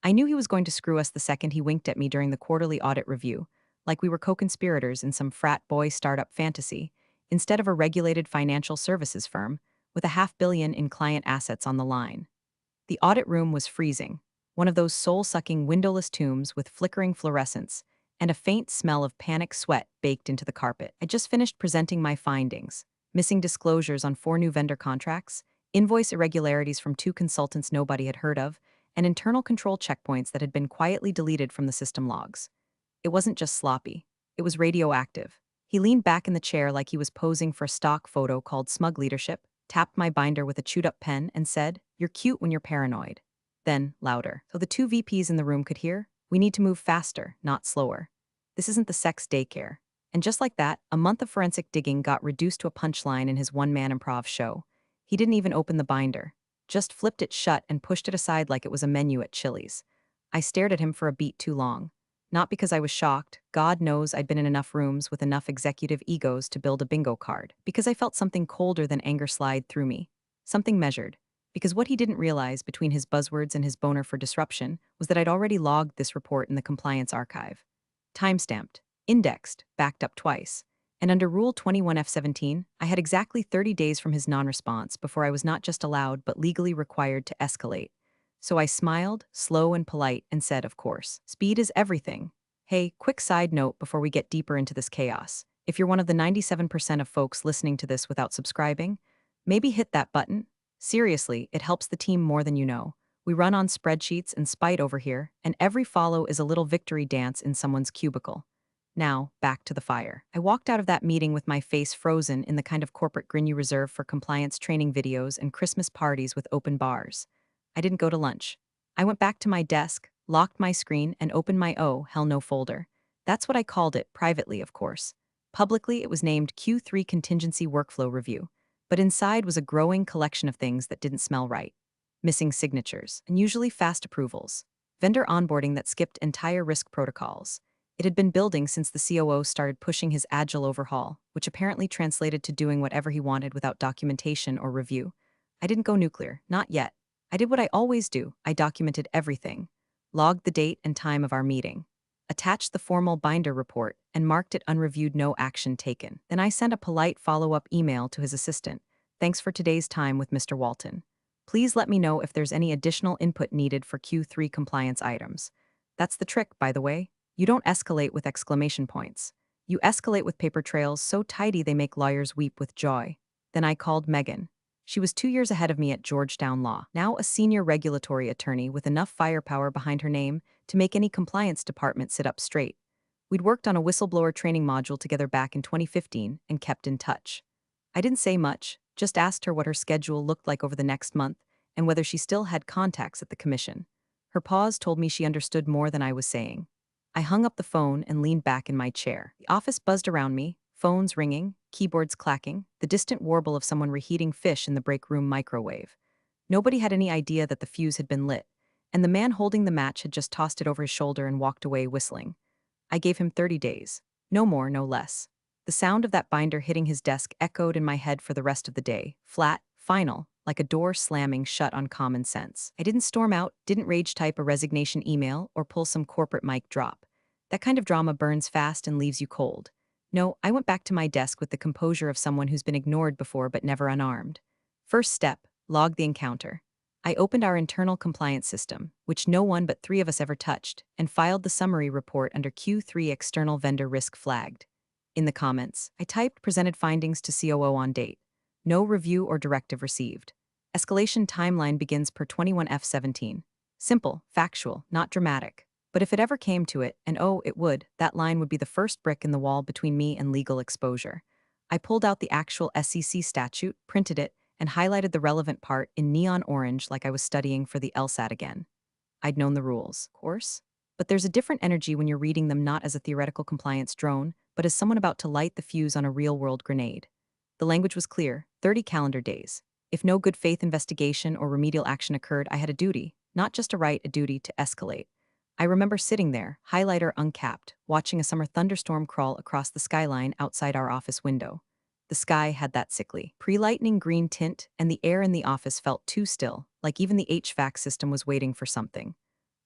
I knew he was going to screw us the second he winked at me during the quarterly audit review, like we were co-conspirators in some frat boy startup fantasy, instead of a regulated financial services firm with a $500 million in client assets on the line. The audit room was freezing, one of those soul-sucking windowless tombs with flickering fluorescence and a faint smell of panic sweat baked into the carpet. I just finished presenting my findings: missing disclosures on 4 new vendor contracts, invoice irregularities from 2 consultants nobody had heard of, and internal control checkpoints that had been quietly deleted from the system logs. It wasn't just sloppy, it was radioactive. He leaned back in the chair like he was posing for a stock photo called Smug Leadership, tapped my binder with a chewed-up pen, and said, "You're cute when you're paranoid." Then, louder, so the 2 VPs in the room could hear, "We need to move faster, not slower. This isn't the sex daycare." And just like that, a month of forensic digging got reduced to a punchline in his one-man improv show. He didn't even open the binder, just flipped it shut and pushed it aside like it was a menu at Chili's. I stared at him for a beat too long. Not because I was shocked, God knows I'd been in enough rooms with enough executive egos to build a bingo card, because I felt something colder than anger slide through me. Something measured. Because what he didn't realize between his buzzwords and his boner for disruption was that I'd already logged this report in the compliance archive. Timestamped, indexed, backed up twice. And under Rule 21F17, I had exactly 30 days from his non-response before I was not just allowed but legally required to escalate. So I smiled, slow and polite, and said, of course, speed is everything. Hey, quick side note before we get deeper into this chaos. If you're one of the 97% of folks listening to this without subscribing, maybe hit that button. Seriously, it helps the team more than you know. We run on spreadsheets and spite over here, and every follow is a little victory dance in someone's cubicle. Now, back to the fire. I walked out of that meeting with my face frozen in the kind of corporate grin you reserve for compliance training videos and Christmas parties with open bars. I didn't go to lunch. I went back to my desk, locked my screen, and opened my oh, hell no folder. That's what I called it, privately, of course. Publicly, it was named Q3 Contingency Workflow Review, but inside was a growing collection of things that didn't smell right. Missing signatures, unusually fast approvals, vendor onboarding that skipped entire risk protocols. It had been building since the COO started pushing his agile overhaul, which apparently translated to doing whatever he wanted without documentation or review. I didn't go nuclear, not yet. I did what I always do: I documented everything, logged the date and time of our meeting, attached the formal binder report, and marked it unreviewed, no action taken. Then I sent a polite follow-up email to his assistant. Thanks for today's time with Mr. Walton. Please let me know if there's any additional input needed for Q3 compliance items. That's the trick, by the way. You don't escalate with exclamation points. You escalate with paper trails so tidy they make lawyers weep with joy. Then I called Megan. She was 2 years ahead of me at Georgetown Law, now a senior regulatory attorney with enough firepower behind her name to make any compliance department sit up straight. We'd worked on a whistleblower training module together back in 2015 and kept in touch. I didn't say much, just asked her what her schedule looked like over the next month and whether she still had contacts at the commission. Her pause told me she understood more than I was saying. I hung up the phone and leaned back in my chair. The office buzzed around me, phones ringing, keyboards clacking, the distant warble of someone reheating fish in the break room microwave. Nobody had any idea that the fuse had been lit, and the man holding the match had just tossed it over his shoulder and walked away whistling. I gave him 30 days. No more, no less. The sound of that binder hitting his desk echoed in my head for the rest of the day, flat, final, like a door slamming shut on common sense. I didn't storm out, didn't rage type a resignation email, or pull some corporate mic drop. That kind of drama burns fast and leaves you cold. No, I went back to my desk with the composure of someone who's been ignored before but never unarmed. First step, log the encounter. I opened our internal compliance system, which no one but 3 of us ever touched, and filed the summary report under Q3 external vendor risk flagged. In the comments, I typed presented findings to COO on date. No review or directive received. Escalation timeline begins per 21F17. Simple, factual, not dramatic. But if it ever came to it, and oh, it would, that line would be the first brick in the wall between me and legal exposure. I pulled out the actual SEC statute, printed it, and highlighted the relevant part in neon orange like I was studying for the LSAT again. I'd known the rules, of course. But there's a different energy when you're reading them not as a theoretical compliance drone, but as someone about to light the fuse on a real-world grenade. The language was clear: 30 calendar days. If no good faith investigation or remedial action occurred, I had a duty, not just a right, a duty to escalate. I remember sitting there, highlighter uncapped, watching a summer thunderstorm crawl across the skyline outside our office window. The sky had that sickly, pre-lightning green tint, and the air in the office felt too still, like even the HVAC system was waiting for something.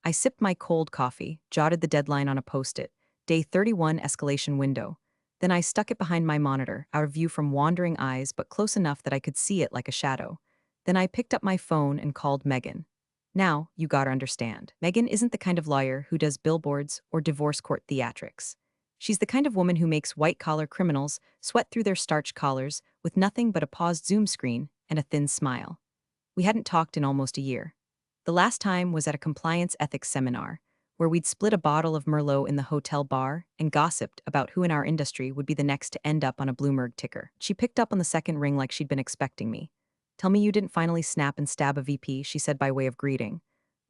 I sipped my cold coffee, jotted the deadline on a post-it, day 31 escalation window. Then I stuck it behind my monitor, out of view from wandering eyes but close enough that I could see it like a shadow. Then I picked up my phone and called Megan. Now, you gotta understand, Megan isn't the kind of lawyer who does billboards or divorce court theatrics. She's the kind of woman who makes white-collar criminals sweat through their starched collars with nothing but a paused Zoom screen and a thin smile. We hadn't talked in almost a year. The last time was at a compliance ethics seminar, where we'd split a bottle of Merlot in the hotel bar and gossiped about who in our industry would be the next to end up on a Bloomberg ticker. She picked up on the second ring like she'd been expecting me. "Tell me you didn't finally snap and stab a VP," she said by way of greeting.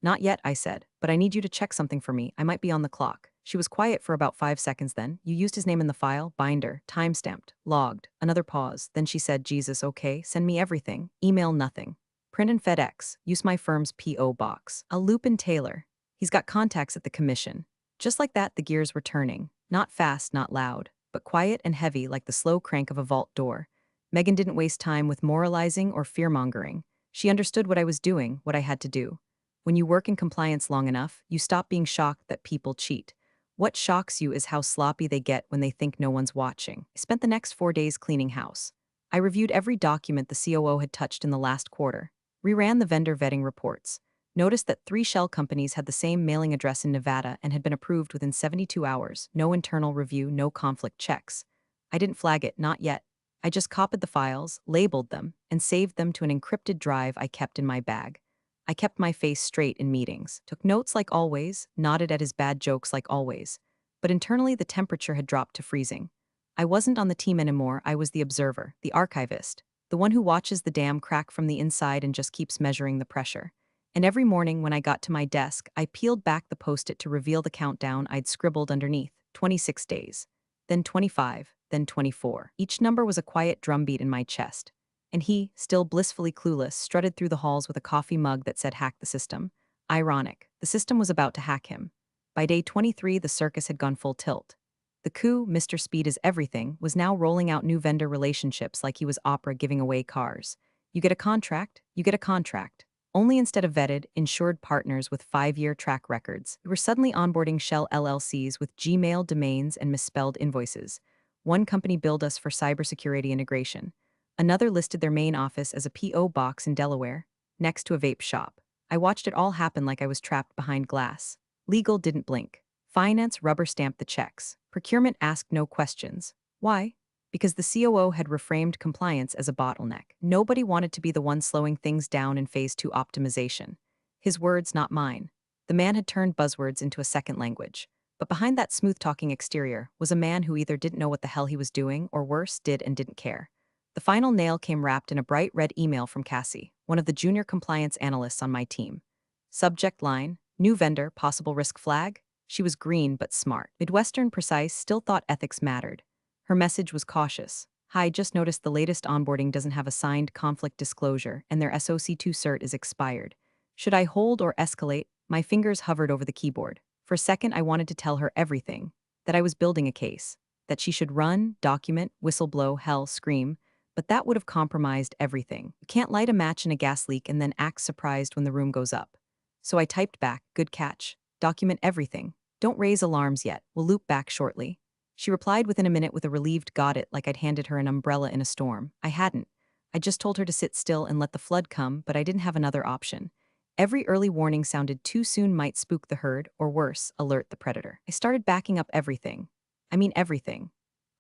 "Not yet," I said, "but I need you to check something for me. I might be on the clock." She was quiet for about 5 seconds then. "You used his name in the file, binder, time-stamped, logged." Another pause. Then she said, "Jesus, okay, send me everything. Email nothing. Print and FedEx. Use my firm's P.O. box. I'll loop in Taylor. He's got contacts at the commission." Just like that, the gears were turning. Not fast, not loud, but quiet and heavy like the slow crank of a vault door. Megan didn't waste time with moralizing or fear-mongering. She understood what I was doing, what I had to do. When you work in compliance long enough, you stop being shocked that people cheat. What shocks you is how sloppy they get when they think no one's watching. I spent the next 4 days cleaning house. I reviewed every document the COO had touched in the last quarter, reran the vendor vetting reports, noticed that 3 shell companies had the same mailing address in Nevada and had been approved within 72 hours, no internal review, no conflict checks. I didn't flag it, not yet. I just copied the files, labeled them, and saved them to an encrypted drive I kept in my bag. I kept my face straight in meetings, took notes like always, nodded at his bad jokes like always. But internally, the temperature had dropped to freezing. I wasn't on the team anymore, I was the observer, the archivist, the one who watches the dam crack from the inside and just keeps measuring the pressure. And every morning when I got to my desk, I peeled back the post-it to reveal the countdown I'd scribbled underneath: 26 days, then 25, then 24. Each number was a quiet drumbeat in my chest. And he, still blissfully clueless, strutted through the halls with a coffee mug that said "hack the system." Ironic, the system was about to hack him. By day 23, the circus had gone full tilt. The coup, Mr. Speed is everything, was now rolling out new vendor relationships like he was Oprah giving away cars. You get a contract, you get a contract. Only instead of vetted, insured partners with 5-year track records, we were suddenly onboarding shell LLCs with Gmail domains and misspelled invoices. One company billed us for cybersecurity integration. Another listed their main office as a P.O. box in Delaware, next to a vape shop. I watched it all happen like I was trapped behind glass. Legal didn't blink. Finance rubber-stamped the checks. Procurement asked no questions. Why? Because the COO had reframed compliance as a bottleneck. Nobody wanted to be the one slowing things down in Phase 2 optimization. His words, not mine. The man had turned buzzwords into a second language. But behind that smooth-talking exterior was a man who either didn't know what the hell he was doing, or worse, did and didn't care. The final nail came wrapped in a bright red email from Cassie, one of the junior compliance analysts on my team. Subject line: new vendor, possible risk flag? She was green but smart. Midwestern precise, still thought ethics mattered. Her message was cautious. "Hi, just noticed the latest onboarding doesn't have a signed conflict disclosure and their SOC2 cert is expired. Should I hold or escalate?" My fingers hovered over the keyboard. For a second, I wanted to tell her everything. That I was building a case. That she should run, document, whistleblow, hell, scream. But that would have compromised everything. You can't light a match in a gas leak and then act surprised when the room goes up. So I typed back, "Good catch. Document everything. Don't raise alarms yet. We'll loop back shortly." She replied within a minute with a relieved "got it," like I'd handed her an umbrella in a storm. I hadn't. I just told her to sit still and let the flood come, but I didn't have another option. Every early warning sounded too soon might spook the herd, or worse, alert the predator. I started backing up everything. I mean everything.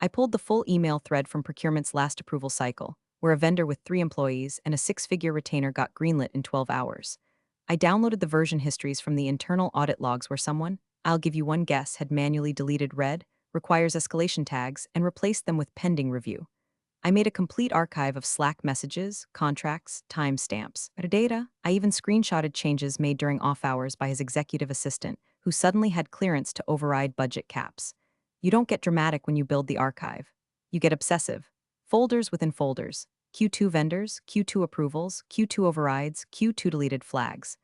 I pulled the full email thread from procurement's last approval cycle, where a vendor with 3 employees and a 6-figure retainer got greenlit in 12 hours. I downloaded the version histories from the internal audit logs where someone, I'll give you one guess, had manually deleted "red," requires escalation tags, and replaced them with "pending review." I made a complete archive of Slack messages, contracts, timestamps, metadata. I even screenshotted changes made during off hours by his executive assistant, who suddenly had clearance to override budget caps. You don't get dramatic when you build the archive. You get obsessive. Folders within folders. Q2 vendors, Q2 approvals, Q2 overrides, Q2 deleted flags.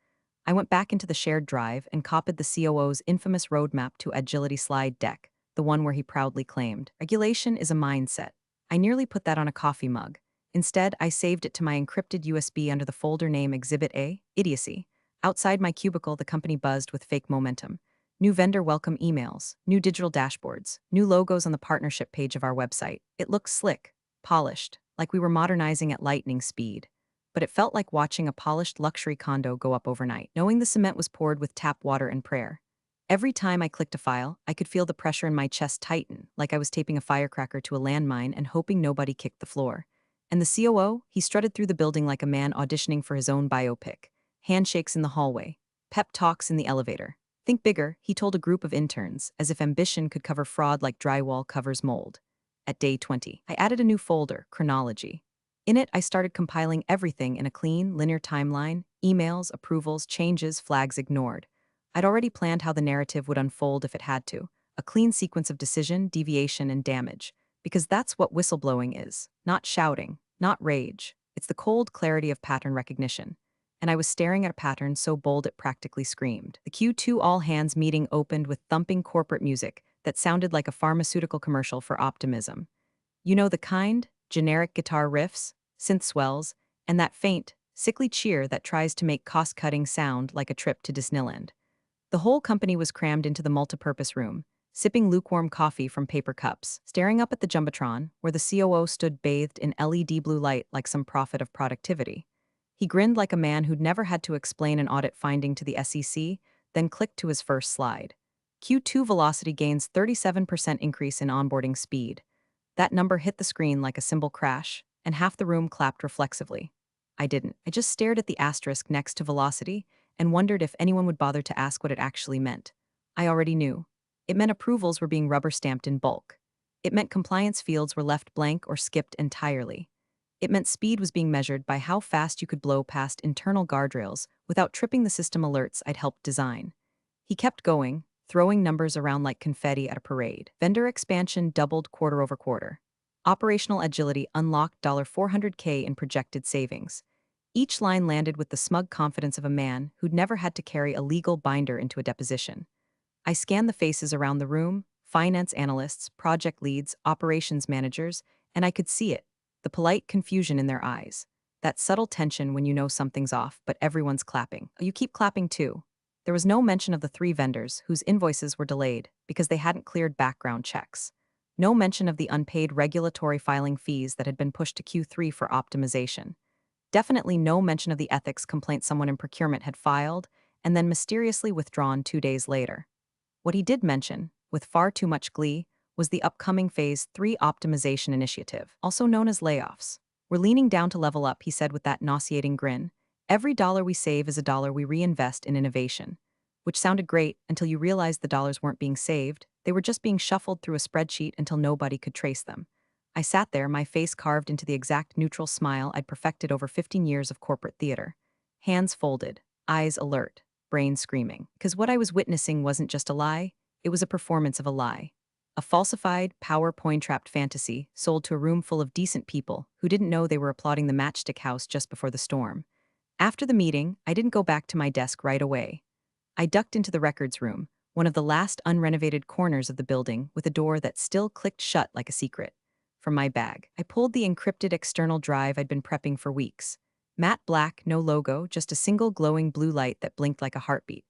I went back into the shared drive and copied the COO's infamous roadmap to agility slide deck, the one where he proudly claimed, "Regulation is a mindset." I nearly put that on a coffee mug. Instead, I saved it to my encrypted USB under the folder name Exhibit A, Idiocy. Outside my cubicle, the company buzzed with fake momentum. New vendor welcome emails, new digital dashboards, new logos on the partnership page of our website. It looked slick, polished, like we were modernizing at lightning speed. But it felt like watching a polished luxury condo go up overnight, knowing the cement was poured with tap water and prayer. Every time I clicked a file, I could feel the pressure in my chest tighten, like I was taping a firecracker to a landmine and hoping nobody kicked the floor. And the COO, he strutted through the building like a man auditioning for his own biopic. Handshakes in the hallway, pep talks in the elevator. Think bigger, he told a group of interns, as if ambition could cover fraud like drywall covers mold. At day 20, I added a new folder, chronology. In it, I started compiling everything in a clean, linear timeline: emails, approvals, changes, flags ignored. I'd already planned how the narrative would unfold if it had to, a clean sequence of decision, deviation, and damage. Because that's what whistleblowing is. Not shouting, not rage. It's the cold clarity of pattern recognition. And I was staring at a pattern so bold it practically screamed. The Q2 all-hands meeting opened with thumping corporate music that sounded like a pharmaceutical commercial for optimism. You know the kind? Generic guitar riffs, synth swells, and that faint, sickly cheer that tries to make cost-cutting sound like a trip to Disneyland. The whole company was crammed into the multipurpose room, sipping lukewarm coffee from paper cups, staring up at the Jumbotron, where the COO stood bathed in LED blue light like some prophet of productivity. He grinned like a man who'd never had to explain an audit finding to the SEC, then clicked to his first slide. Q2 velocity gains 37% increase in onboarding speed. That number hit the screen like a cymbal crash, and half the room clapped reflexively. I didn't. I just stared at the asterisk next to velocity and wondered if anyone would bother to ask what it actually meant. I already knew. It meant approvals were being rubber-stamped in bulk. It meant compliance fields were left blank or skipped entirely. It meant speed was being measured by how fast you could blow past internal guardrails without tripping the system alerts I'd helped design. He kept going, throwing numbers around like confetti at a parade. Vendor expansion doubled quarter over quarter. Operational agility unlocked $400K in projected savings. Each line landed with the smug confidence of a man who'd never had to carry a legal binder into a deposition. I scanned the faces around the room: finance analysts, project leads, operations managers, and I could see it, the polite confusion in their eyes. That subtle tension when you know something's off, but everyone's clapping. You keep clapping too. There was no mention of the 3 vendors whose invoices were delayed because they hadn't cleared background checks. No mention of the unpaid regulatory filing fees that had been pushed to Q3 for optimization. Definitely no mention of the ethics complaint someone in procurement had filed and then mysteriously withdrawn 2 days later. What he did mention, with far too much glee, was the upcoming Phase 3 optimization initiative, also known as layoffs. We're leaning down to level up, he said with that nauseating grin. Every dollar we save is a dollar we reinvest in innovation. Which sounded great until you realized the dollars weren't being saved, they were just being shuffled through a spreadsheet until nobody could trace them. I sat there, my face carved into the exact neutral smile I'd perfected over 15 years of corporate theater. Hands folded, eyes alert, brain screaming. Because what I was witnessing wasn't just a lie, it was a performance of a lie. A falsified, PowerPoint-trapped fantasy sold to a room full of decent people who didn't know they were applauding the matchstick house just before the storm. After the meeting, I didn't go back to my desk right away. I ducked into the records room, one of the last unrenovated corners of the building with a door that still clicked shut like a secret. From my bag, I pulled the encrypted external drive I'd been prepping for weeks. Matte black, no logo, just a single glowing blue light that blinked like a heartbeat.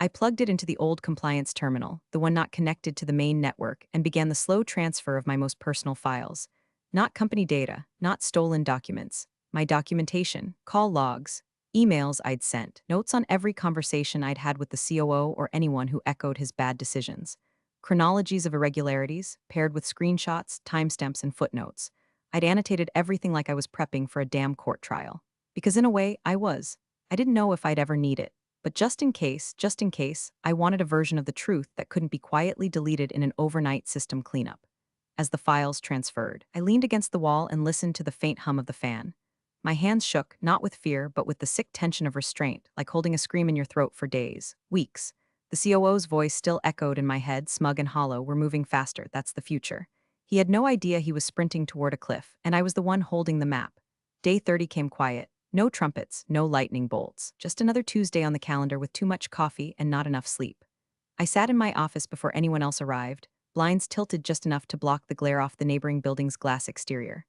I plugged it into the old compliance terminal, the one not connected to the main network, and began the slow transfer of my most personal files. Not company data, not stolen documents. My documentation, call logs, emails I'd sent, notes on every conversation I'd had with the COO or anyone who echoed his bad decisions. Chronologies of irregularities, paired with screenshots, timestamps, and footnotes. I'd annotated everything like I was prepping for a damn court trial. Because in a way, I was. I didn't know if I'd ever need it. But just in case, I wanted a version of the truth that couldn't be quietly deleted in an overnight system cleanup. As the files transferred, I leaned against the wall and listened to the faint hum of the fan. My hands shook, not with fear, but with the sick tension of restraint, like holding a scream in your throat for days, weeks. The COO's voice still echoed in my head, smug and hollow. We're moving faster, that's the future. He had no idea he was sprinting toward a cliff, and I was the one holding the map. Day 30 came quiet. No trumpets, no lightning bolts. Just another Tuesday on the calendar with too much coffee and not enough sleep. I sat in my office before anyone else arrived, blinds tilted just enough to block the glare off the neighboring building's glass exterior.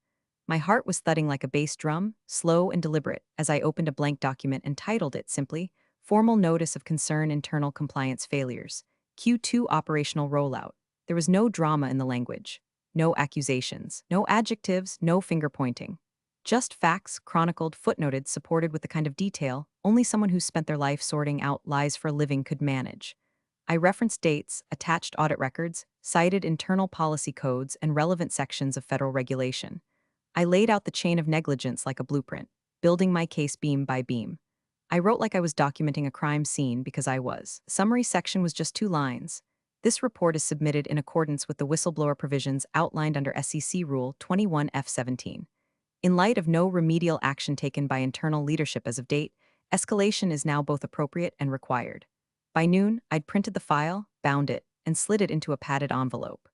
My heart was thudding like a bass drum, slow and deliberate, as I opened a blank document and titled it simply, Formal notice of concern internal compliance failures. Q2 operational rollout. There was no drama in the language. No accusations. No adjectives. No finger pointing. Just facts, chronicled, footnoted, supported with the kind of detail only someone who spent their life sorting out lies for a living could manage. I referenced dates, attached audit records, cited internal policy codes, and relevant sections of federal regulation. I laid out the chain of negligence like a blueprint, building my case beam by beam. I wrote like I was documenting a crime scene because I was. The summary section was just 2 lines. This report is submitted in accordance with the whistleblower provisions outlined under SEC Rule 21F17. In light of no remedial action taken by internal leadership as of date, escalation is now both appropriate and required. By noon, I'd printed the file, bound it, and slid it into a padded envelope.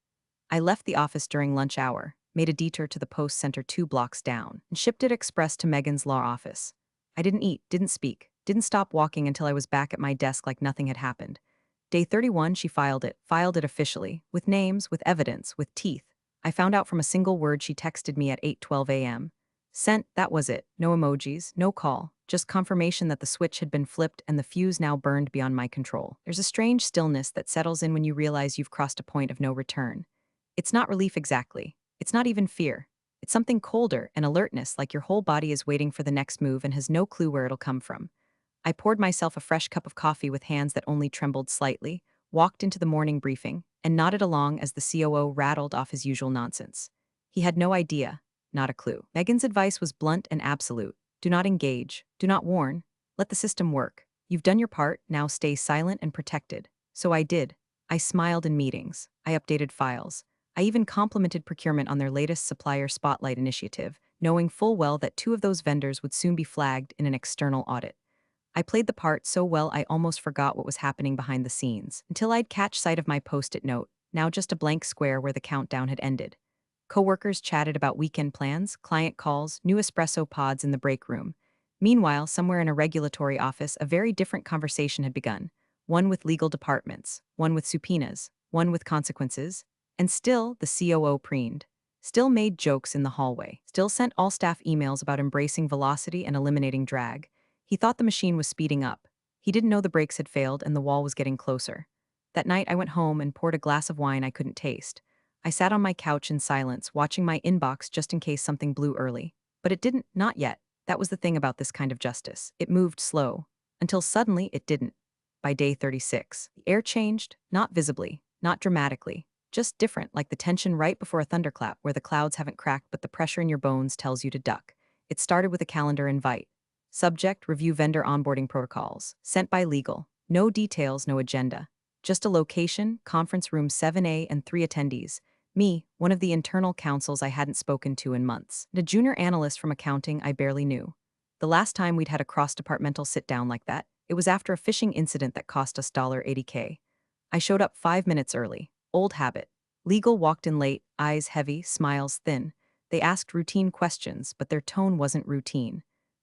I left the office during lunch hour, made a detour to the post center 2 blocks down, and shipped it express to Megan's law office. I didn't eat, didn't speak, didn't stop walking until I was back at my desk like nothing had happened. Day 31, she filed it officially, with names, with evidence, with teeth. I found out from a single word she texted me at 8:12 a.m. Sent, that was it. No emojis, no call, just confirmation that the switch had been flipped and the fuse now burned beyond my control. There's a strange stillness that settles in when you realize you've crossed a point of no return. It's not relief exactly. It's not even fear. It's something colder, an alertness, like your whole body is waiting for the next move and has no clue where it'll come from. I poured myself a fresh cup of coffee with hands that only trembled slightly, walked into the morning briefing, and nodded along as the COO rattled off his usual nonsense. He had no idea, not a clue. Megan's advice was blunt and absolute. Do not engage. Do not warn. Let the system work. You've done your part, now stay silent and protected. So I did. I smiled in meetings. I updated files. I even complimented procurement on their latest supplier spotlight initiative, knowing full well that 2 of those vendors would soon be flagged in an external audit. I played the part so well I almost forgot what was happening behind the scenes, until I'd catch sight of my post-it note, now just a blank square where the countdown had ended. Coworkers chatted about weekend plans, client calls, new espresso pods in the break room. Meanwhile, somewhere in a regulatory office, a very different conversation had begun. One with legal departments, one with subpoenas, one with consequences, and still the COO preened. Still made jokes in the hallway. Still sent all staff emails about embracing velocity and eliminating drag. He thought the machine was speeding up. He didn't know the brakes had failed and the wall was getting closer. That night I went home and poured a glass of wine I couldn't taste. I sat on my couch in silence, watching my inbox just in case something blew early. But it didn't, not yet. That was the thing about this kind of justice. It moved slow. Until suddenly it didn't. By day 36, the air changed, not visibly, not dramatically, just different, like the tension right before a thunderclap where the clouds haven't cracked but the pressure in your bones tells you to duck. It started with a calendar invite. Subject, review vendor onboarding protocols. Sent by legal. No details, no agenda. Just a location, conference room 7A and 3 attendees. Me, one of the internal counsels I hadn't spoken to in months, and a junior analyst from accounting I barely knew. The last time we'd had a cross-departmental sit-down like that, it was after a phishing incident that cost us $80K. I showed up 5 minutes early. Old habit. Legal walked in late, eyes heavy, smiles thin. They asked routine questions, but their tone wasn't routine.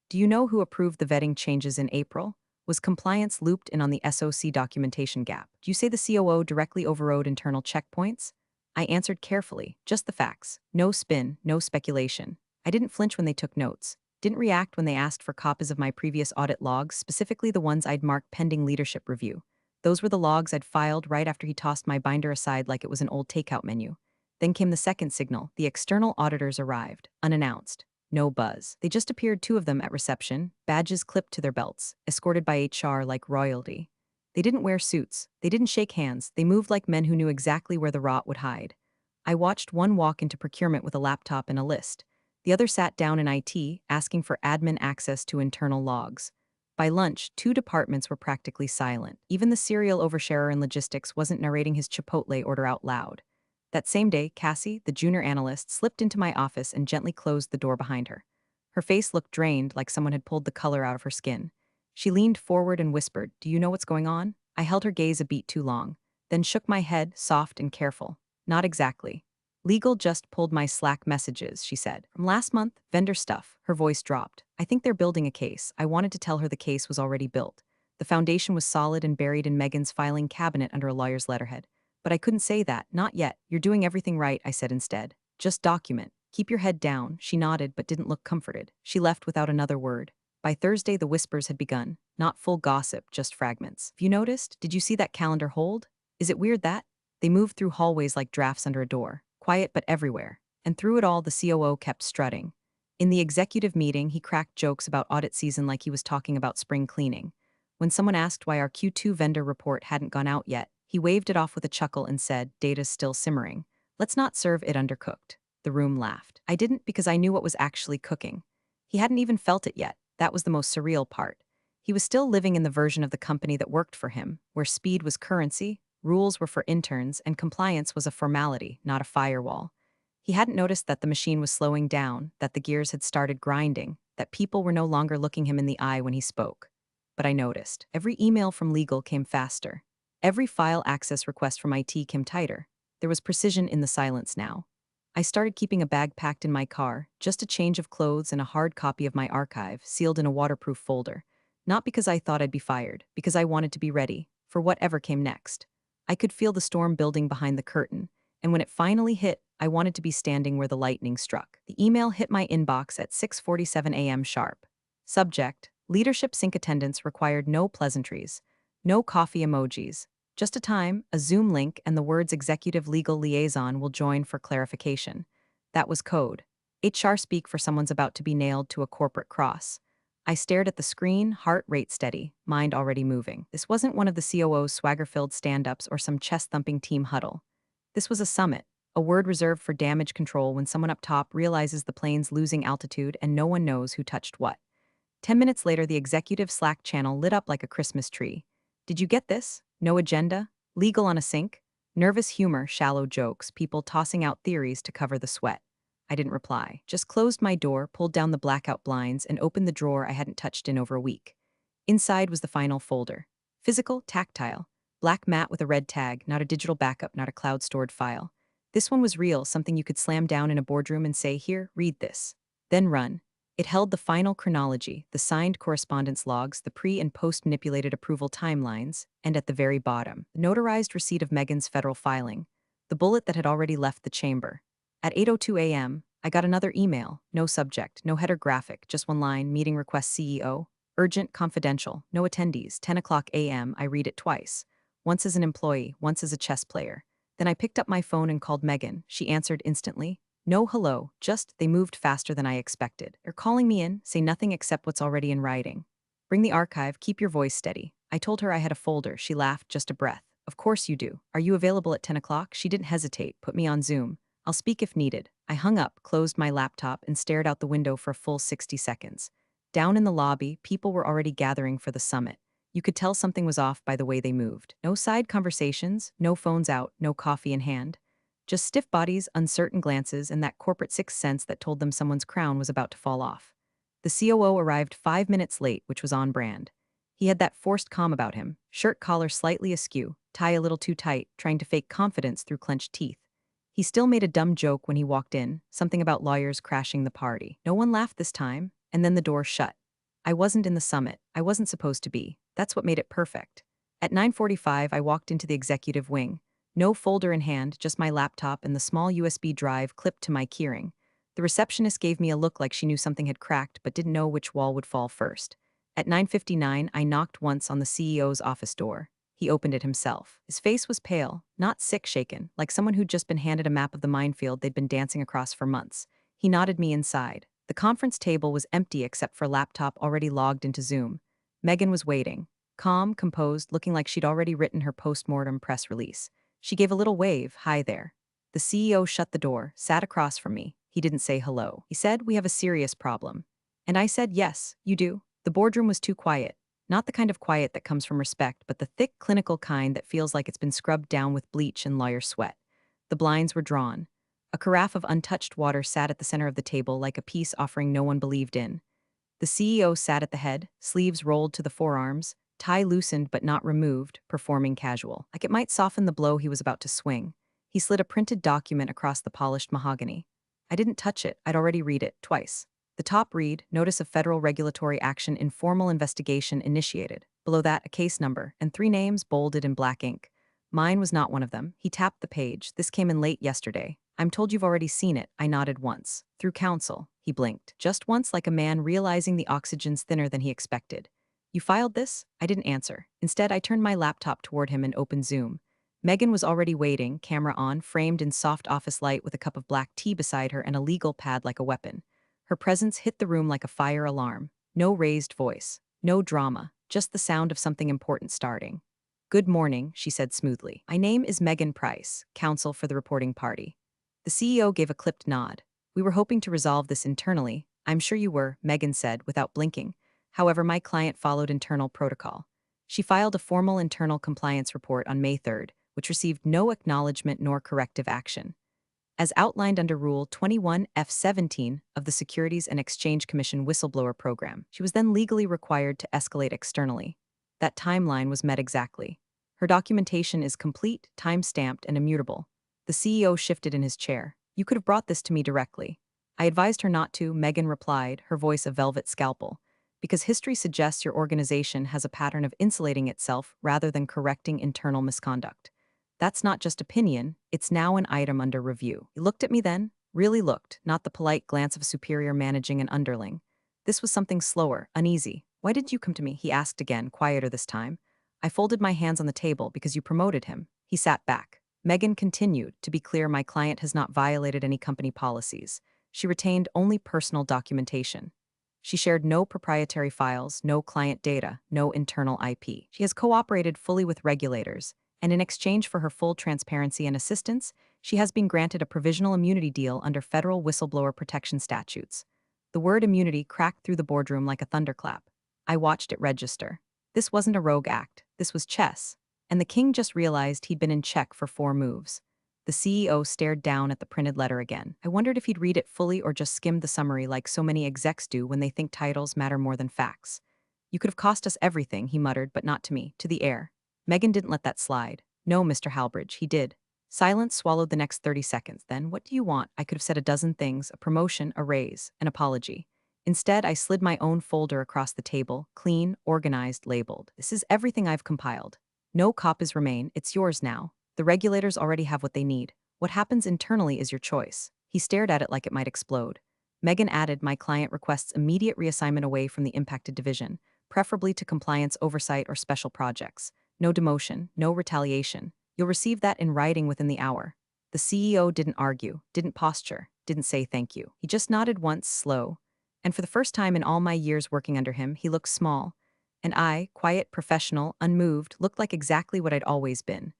Do you know who approved the vetting changes in April? Was compliance looped in on the SOC documentation gap? Do you say the COO directly overrode internal checkpoints? I answered carefully, just the facts. No spin, no speculation. I didn't flinch when they took notes. Didn't react when they asked for copies of my previous audit logs, specifically the ones I'd marked pending leadership review. Those were the logs I'd filed right after he tossed my binder aside like it was an old takeout menu. Then came the second signal. The external auditors arrived, unannounced. No buzz. They just appeared, 2 of them at reception, badges clipped to their belts, escorted by HR like royalty. They didn't wear suits. They didn't shake hands. They moved like men who knew exactly where the rot would hide. I watched one walk into procurement with a laptop and a list. The other sat down in IT, asking for admin access to internal logs. By lunch, 2 departments were practically silent. Even the serial oversharer in logistics wasn't narrating his Chipotle order out loud. That same day, Cassie, the junior analyst, slipped into my office and gently closed the door behind her. Her face looked drained, like someone had pulled the color out of her skin. She leaned forward and whispered, "Do you know what's going on?" I held her gaze a beat too long, then shook my head, soft and careful. "Not exactly. Legal just pulled my Slack messages," she said. "From last month, vendor stuff." Her voice dropped. "I think they're building a case." I wanted to tell her the case was already built. The foundation was solid and buried in Megan's filing cabinet under a lawyer's letterhead. But I couldn't say that, not yet. "You're doing everything right," I said instead. "Just document. Keep your head down." She nodded but didn't look comforted. She left without another word. By Thursday, the whispers had begun. Not full gossip, just fragments. Have you noticed? Did you see that calendar hold? Is it weird that? They moved through hallways like drafts under a door. Quiet but everywhere. And through it all, the COO kept strutting. In the executive meeting, he cracked jokes about audit season like he was talking about spring cleaning. When someone asked why our Q2 vendor report hadn't gone out yet, he waved it off with a chuckle and said, "Data's still simmering. Let's not serve it undercooked." The room laughed. I didn't, because I knew what was actually cooking. He hadn't even felt it yet. That was the most surreal part. He was still living in the version of the company that worked for him, where speed was currency, rules were for interns, and compliance was a formality, not a firewall. He hadn't noticed that the machine was slowing down, that the gears had started grinding, that people were no longer looking him in the eye when he spoke. But I noticed. Every email from legal came faster. Every file access request from IT came tighter. There was precision in the silence now. I started keeping a bag packed in my car, just a change of clothes and a hard copy of my archive, sealed in a waterproof folder. Not because I thought I'd be fired, because I wanted to be ready, for whatever came next. I could feel the storm building behind the curtain, and when it finally hit, I wanted to be standing where the lightning struck. The email hit my inbox at 6:47 a.m. sharp. Subject: Leadership sync attendance required no pleasantries, no coffee emojis, just a time, a Zoom link, and the words executive legal liaison will join for clarification. That was code. HR speak for someone's about to be nailed to a corporate cross. I stared at the screen, heart rate steady, mind already moving. This wasn't one of the COO's swagger-filled stand-ups or some chest-thumping team huddle. This was a summit, a word reserved for damage control when someone up top realizes the plane's losing altitude and no one knows who touched what. 10 minutes later, the executive Slack channel lit up like a Christmas tree. Did you get this? No agenda? Legal on a sink? Nervous humor, shallow jokes, people tossing out theories to cover the sweat. I didn't reply, just closed my door, pulled down the blackout blinds, and opened the drawer I hadn't touched in over a week. Inside was the final folder. Physical, tactile. Black mat with a red tag, not a digital backup, not a cloud-stored file. This one was real, something you could slam down in a boardroom and say, "Here, read this." Then run. It held the final chronology, the signed correspondence logs, the pre- and post-manipulated approval timelines, and at the very bottom, the notarized receipt of Megan's federal filing, the bullet that had already left the chamber. At 8:02 a.m., I got another email, no subject, no header graphic, just one line, meeting request CEO, urgent, confidential, no attendees, 10 o'clock a.m., I read it twice, once as an employee, once as a chess player. Then I picked up my phone and called Megan. She answered instantly. No hello, just they moved faster than I expected. They're calling me in, say nothing except what's already in writing. Bring the archive, keep your voice steady. I told her I had a folder. She laughed, just a breath. Of course you do. Are you available at 10 o'clock? She didn't hesitate, put me on Zoom. I'll speak if needed. I hung up, closed my laptop, and stared out the window for a full 60 seconds. Down in the lobby, people were already gathering for the summit. You could tell something was off by the way they moved. No side conversations, no phones out, no coffee in hand. Just stiff bodies, uncertain glances, and that corporate sixth sense that told them someone's crown was about to fall off. The COO arrived 5 minutes late, which was on brand. He had that forced calm about him, shirt collar slightly askew, tie a little too tight, trying to fake confidence through clenched teeth. He still made a dumb joke when he walked in, something about lawyers crashing the party. No one laughed this time, and then the door shut. I wasn't in the summit. I wasn't supposed to be. That's what made it perfect. At 9:45, I walked into the executive wing. No folder in hand, just my laptop and the small USB drive clipped to my keyring. The receptionist gave me a look like she knew something had cracked but didn't know which wall would fall first. At 9:59, I knocked once on the CEO's office door. He opened it himself. His face was pale, not sick shaken, like someone who'd just been handed a map of the minefield they'd been dancing across for months. He nodded me inside. The conference table was empty except for a laptop already logged into Zoom. Megan was waiting, calm, composed, looking like she'd already written her post-mortem press release. She gave a little wave, "Hi there." The CEO shut the door, sat across from me. He didn't say hello. He said, "We have a serious problem." And I said, "Yes, you do." The boardroom was too quiet. Not the kind of quiet that comes from respect, but the thick, clinical kind that feels like it's been scrubbed down with bleach and lawyer sweat. The blinds were drawn. A carafe of untouched water sat at the center of the table like a peace offering no one believed in. The CEO sat at the head, sleeves rolled to the forearms, tie loosened but not removed, performing casual, like it might soften the blow he was about to swing. He slid a printed document across the polished mahogany. I didn't touch it, I'd already read it, twice. The top read, Notice of Federal Regulatory Action Informal Investigation Initiated. Below that, a case number, and 3 names bolded in black ink. Mine was not one of them. He tapped the page. This came in late yesterday. I'm told you've already seen it. I nodded once. Through counsel, he blinked. Just once, like a man realizing the oxygen's thinner than he expected. You filed this? I didn't answer. Instead, I turned my laptop toward him and opened Zoom. Megan was already waiting, camera on, framed in soft office light with a cup of black tea beside her and a legal pad like a weapon. Her presence hit the room like a fire alarm. No raised voice. No drama. Just the sound of something important starting. Good morning, she said smoothly. My name is Megan Price, counsel for the reporting party. The CEO gave a clipped nod. We were hoping to resolve this internally. I'm sure you were, Megan said, without blinking. However, my client followed internal protocol. She filed a formal internal compliance report on May 3rd, which received no acknowledgement nor corrective action. As outlined under Rule 21F17 of the Securities and Exchange Commission Whistleblower Program, she was then legally required to escalate externally. That timeline was met exactly. Her documentation is complete, time-stamped, and immutable. The CEO shifted in his chair. You could have brought this to me directly. I advised her not to, Megan replied, her voice a velvet scalpel. Because history suggests your organization has a pattern of insulating itself rather than correcting internal misconduct. That's not just opinion, it's now an item under review. He looked at me then, really looked, not the polite glance of a superior managing an underling. This was something slower, uneasy. Why did you come to me? He asked again, quieter this time. I folded my hands on the table because you promoted him. He sat back. Megan continued, to be clear, my client has not violated any company policies. She retained only personal documentation. She shared no proprietary files, no client data, no internal IP. She has cooperated fully with regulators, and in exchange for her full transparency and assistance, she has been granted a provisional immunity deal under federal whistleblower protection statutes. The word immunity cracked through the boardroom like a thunderclap. I watched it register. This wasn't a rogue act, this was chess. And the king just realized he'd been in check for 4 moves. The CEO stared down at the printed letter again. I wondered if he'd read it fully or just skimmed the summary like so many execs do when they think titles matter more than facts. You could have cost us everything, he muttered, but not to me, to the air. Megan didn't let that slide. No, Mr. Halbridge, he did. Silence swallowed the next 30 seconds. Then, what do you want? I could have said a dozen things, a promotion, a raise, an apology. Instead, I slid my own folder across the table, clean, organized, labeled. This is everything I've compiled. No copies remain, it's yours now. The regulators already have what they need. What happens internally is your choice. He stared at it like it might explode. Megan added, my client requests immediate reassignment away from the impacted division, preferably to compliance oversight or special projects. No demotion, no retaliation. You'll receive that in writing within the hour. The CEO didn't argue, didn't posture, didn't say thank you. He just nodded once, slow. And for the first time in all my years working under him, he looked small. And I, quiet, professional, unmoved, looked like exactly what I'd always been.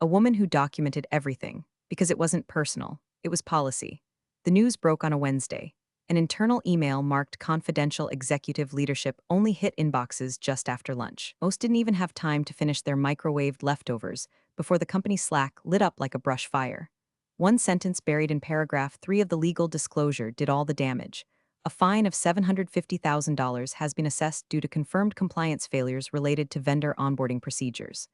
A woman who documented everything, because it wasn't personal, it was policy. The news broke on a Wednesday. An internal email marked confidential executive leadership only hit inboxes just after lunch. Most didn't even have time to finish their microwaved leftovers before the company Slack lit up like a brush fire. One sentence buried in paragraph 3 of the legal disclosure did all the damage. A fine of $750,000 has been assessed due to confirmed compliance failures related to vendor onboarding procedures.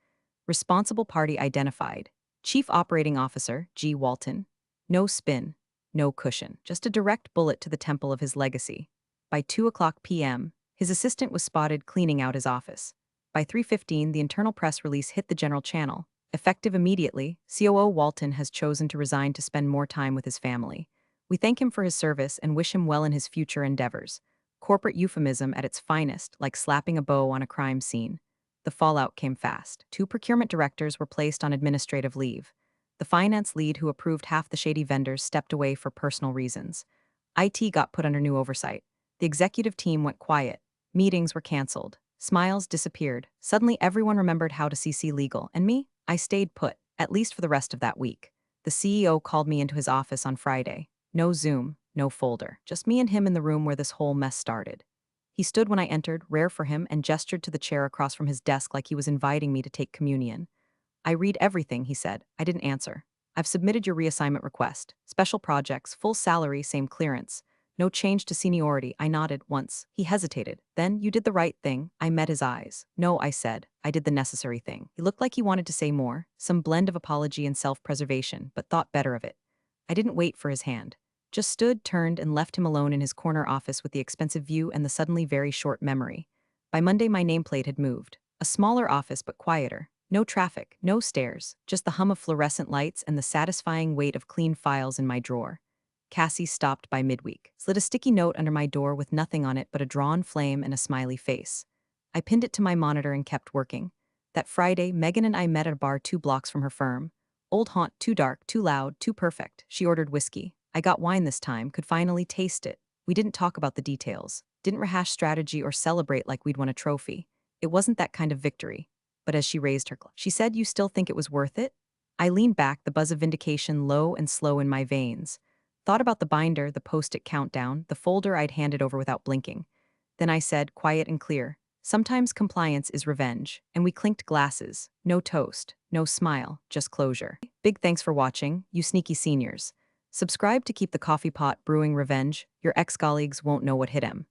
Responsible party identified. Chief Operating Officer, G. Walton. No spin, no cushion, just a direct bullet to the temple of his legacy. By 2:00 p.m., his assistant was spotted cleaning out his office. By 3:15, the internal press release hit the general channel. Effective immediately, COO Walton has chosen to resign to spend more time with his family. We thank him for his service and wish him well in his future endeavors. Corporate euphemism at its finest, like slapping a bow on a crime scene. The fallout came fast. 2 procurement directors were placed on administrative leave. The finance lead who approved half the shady vendors stepped away for personal reasons. IT got put under new oversight. The executive team went quiet. Meetings were canceled. Smiles disappeared. Suddenly everyone remembered how to CC legal. And me? I stayed put, at least for the rest of that week. The CEO called me into his office on Friday. No Zoom, no folder. Just me and him in the room where this whole mess started. He stood when I entered, rare for him, and gestured to the chair across from his desk like he was inviting me to take communion. I read everything, he said. I didn't answer. I've submitted your reassignment request. Special projects, full salary, same clearance. No change to seniority. I nodded once. He hesitated. Then, you did the right thing. I met his eyes. No, I said. I did the necessary thing. He looked like he wanted to say more, some blend of apology and self-preservation, but thought better of it. I didn't wait for his hand. Just stood, turned, and left him alone in his corner office with the expensive view and the suddenly very short memory. By Monday, my nameplate had moved. A smaller office, but quieter. No traffic, no stairs, just the hum of fluorescent lights and the satisfying weight of clean files in my drawer. Cassie stopped by midweek, slid a sticky note under my door with nothing on it but a drawn flame and a smiley face. I pinned it to my monitor and kept working. That Friday, Megan and I met at a bar 2 blocks from her firm. Old haunt, too dark, too loud, too perfect. She ordered whiskey. I got wine this time, could finally taste it. We didn't talk about the details, didn't rehash strategy or celebrate like we'd won a trophy. It wasn't that kind of victory. But as she raised her glass, she said, "You still think it was worth it?" I leaned back, the buzz of vindication low and slow in my veins. Thought about the binder, the post-it countdown, the folder I'd handed over without blinking. Then I said, quiet and clear, "Sometimes compliance is revenge," and we clinked glasses. No toast, no smile, just closure. Big thanks for watching, you sneaky seniors. Subscribe to keep the coffee pot brewing revenge. Your ex-colleagues won't know what hit 'em.